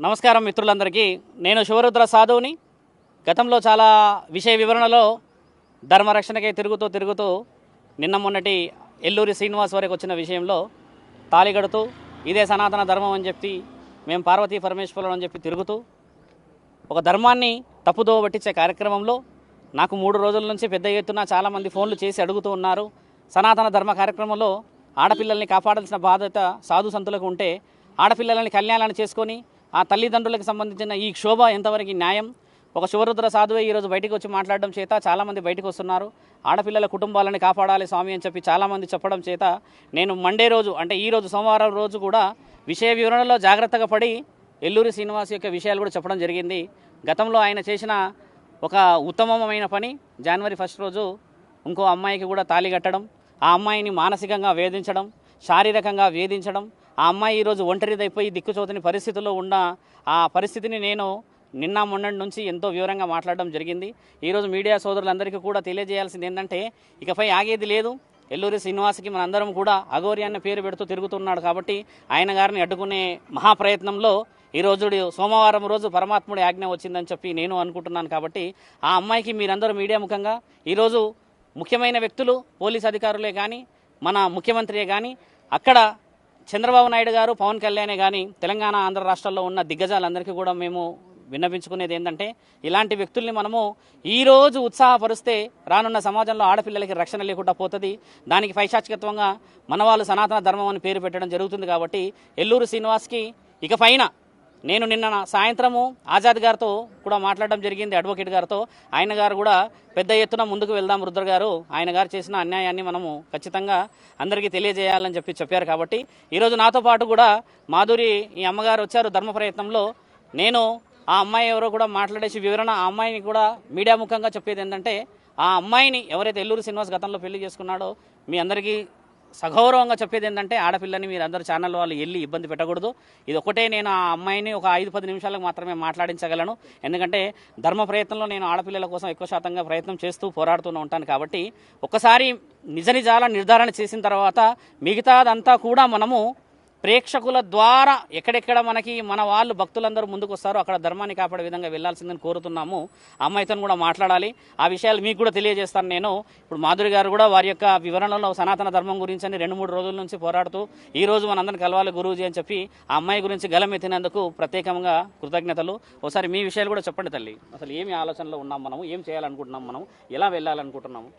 నమస్కారం మిత్రులందరికీ. నేను శివరుద్ర సాధువుని. గతంలో చాలా విషయ వివరణలో ధర్మరక్షణకై తిరుగుతూ నిన్న మొన్నటి ఎల్లూరి శ్రీనివాస్ వరకు వచ్చిన విషయంలో తాళిగడుతూ ఇదే సనాతన ధర్మం అని చెప్పి మేము పార్వతీ పరమేశ్వరులు అని చెప్పి తిరుగుతూ ఒక ధర్మాన్ని తప్పుదోవ పట్టించే కార్యక్రమంలో నాకు 3 రోజుల నుంచి పెద్ద ఎత్తున చాలామంది ఫోన్లు చేసి అడుగుతూ ఉన్నారు. సనాతన ధర్మ కార్యక్రమంలో ఆడపిల్లల్ని కాపాడాల్సిన బాధ్యత సాధు సంతులకు ఉంటే ఆడపిల్లలని కళ్యాణాన్ని చేసుకొని ఆ తల్లిదండ్రులకు సంబంధించిన ఈ క్షోభ ఎంతవరకు న్యాయం? ఒక శివరుద్ర సాధువే ఈరోజు బయటకు వచ్చి మాట్లాడడం చేత చాలామంది బయటకు వస్తున్నారు. ఆడపిల్లల కుటుంబాలని కాపాడాలి స్వామి అని చెప్పి చాలామంది చెప్పడం చేత నేను మండే రోజు అంటే ఈరోజు సోమవారం రోజు కూడా విషయ వివరణలో జాగ్రత్తగా పడి ఎల్లూరి శ్రీనివాస్ యొక్క విషయాలు కూడా చెప్పడం జరిగింది. గతంలో ఆయన చేసిన ఒక ఉత్తమమైన పని జనవరి 1 రోజు ఇంకో అమ్మాయికి కూడా తాళి కట్టడం, ఆ అమ్మాయిని మానసికంగా వేధించడం, శారీరకంగా వేధించడం, ఆ అమ్మాయి ఈరోజు ఒంటరిదైపోయి దిక్కుచోతని పరిస్థితుల్లో ఉన్న ఆ పరిస్థితిని నేను నిన్న మొన్నటి నుంచి ఎంతో వివరంగా మాట్లాడడం జరిగింది. ఈరోజు మీడియా సోదరులందరికీ కూడా తెలియజేయాల్సింది ఏంటంటే ఇకపై ఆగేది లేదు. ఎల్లూరి శ్రీనివాస్కి మనందరం కూడా అఘోరి అన్న పేరు పెడుతూ తిరుగుతున్నాడు కాబట్టి ఆయన గారిని అడ్డుకునే మహాప్రయత్నంలో ఈరోజు సోమవారం రోజు పరమాత్ముడి ఆజ్ఞ వచ్చిందని చెప్పి నేను అనుకుంటున్నాను. కాబట్టి ఆ అమ్మాయికి మీరందరూ మీడియా ముఖంగా ఈరోజు ముఖ్యమైన వ్యక్తులు పోలీస్ అధికారులే కానీ మన ముఖ్యమంత్రియే కానీ అక్కడ చంద్రబాబు నాయుడు గారు, పవన్ కళ్యాణే కానీ తెలంగాణ ఆంధ్ర రాష్ట్రాల్లో ఉన్న దిగ్గజాలందరికీ కూడా మేము విన్నపించుకునేది ఏంటంటే ఇలాంటి వ్యక్తుల్ని మనము ఈరోజు ఉత్సాహపరిస్తే రానున్న సమాజంలో ఆడపిల్లలకి రక్షణ లేకుండా పోతుంది. దానికి పైశాచికత్వంగా మన వాళ్ళు సనాతన ధర్మం అని పేరు పెట్టడం జరుగుతుంది. కాబట్టి ఎల్లూరు శ్రీనివాస్కి ఇకపైన నేను నిన్న సాయంత్రము ఆజాద్ గారితో కూడా మాట్లాడడం జరిగింది, అడ్వకేట్ గారితో. ఆయన గారు కూడా పెద్ద ఎత్తున ముందుకు వెళ్దాం రుద్ర గారు, ఆయన గారు చేసిన అన్యాయాన్ని మనము ఖచ్చితంగా అందరికీ తెలియజేయాలని చెప్పారు. కాబట్టి ఈరోజు నాతో పాటు కూడా మాధురి ఈ అమ్మగారు వచ్చారు ధర్మ ప్రయత్నంలో. నేను ఆ అమ్మాయి ఎవరో కూడా మాట్లాడేసి వివరణ ఆ అమ్మాయిని కూడా మీడియా ముఖంగా చెప్పేది ఏంటంటే ఆ అమ్మాయిని ఎవరైతే ఎల్లూరు శ్రీనివాస్ గతంలో పెళ్లి చేసుకున్నాడో మీ అందరికీ సగౌరవంగా చెప్పేది ఏంటంటే ఆడపిల్లని మీరు అందరూ ఛానల్ వాళ్ళు వెళ్ళి ఇబ్బంది పెట్టకూడదు. ఇది ఒకటే నేను ఆ అమ్మాయిని ఒక 5-10 నిమిషాలకు మాత్రమే మాట్లాడించగలను. ఎందుకంటే ధర్మ ప్రయత్నంలో నేను ఆడపిల్లల కోసం ఎక్కువ శాతంగా ప్రయత్నం చేస్తూ పోరాడుతూనే ఉంటాను. కాబట్టి ఒకసారి నిజాల నిర్ధారణ చేసిన తర్వాత మిగతాదంతా కూడా మనము ప్రేక్షకుల ద్వారా ఎక్కడెక్కడ మనకి మన వాళ్ళు భక్తులందరూ ముందుకు వస్తారో అక్కడ ధర్మాన్ని కాపాడే విధంగా వెళ్లాల్సిందని కోరుతున్నాము. అమ్మాయితో కూడా మాట్లాడాలి. ఆ విషయాలు మీకు కూడా తెలియజేస్తాను. నేను ఇప్పుడు మాధురి గారు కూడా వారి యొక్క వివరణలో సనాతన ధర్మం గురించి అని 2-3 రోజుల నుంచి పోరాడుతూ ఈ రోజు మనందరిని కలవాలి గురూజీ అని చెప్పి ఆ అమ్మాయి గురించి గలమెత్తినందుకు ప్రత్యేకంగా కృతజ్ఞతలు. ఒకసారి మీ విషయాలు కూడా చెప్పండి తల్లి. అసలు ఏమి ఆలోచనలో ఉన్నాం, మనము ఏం చేయాలనుకుంటున్నాం, మనం ఎలా వెళ్ళాలనుకుంటున్నాము?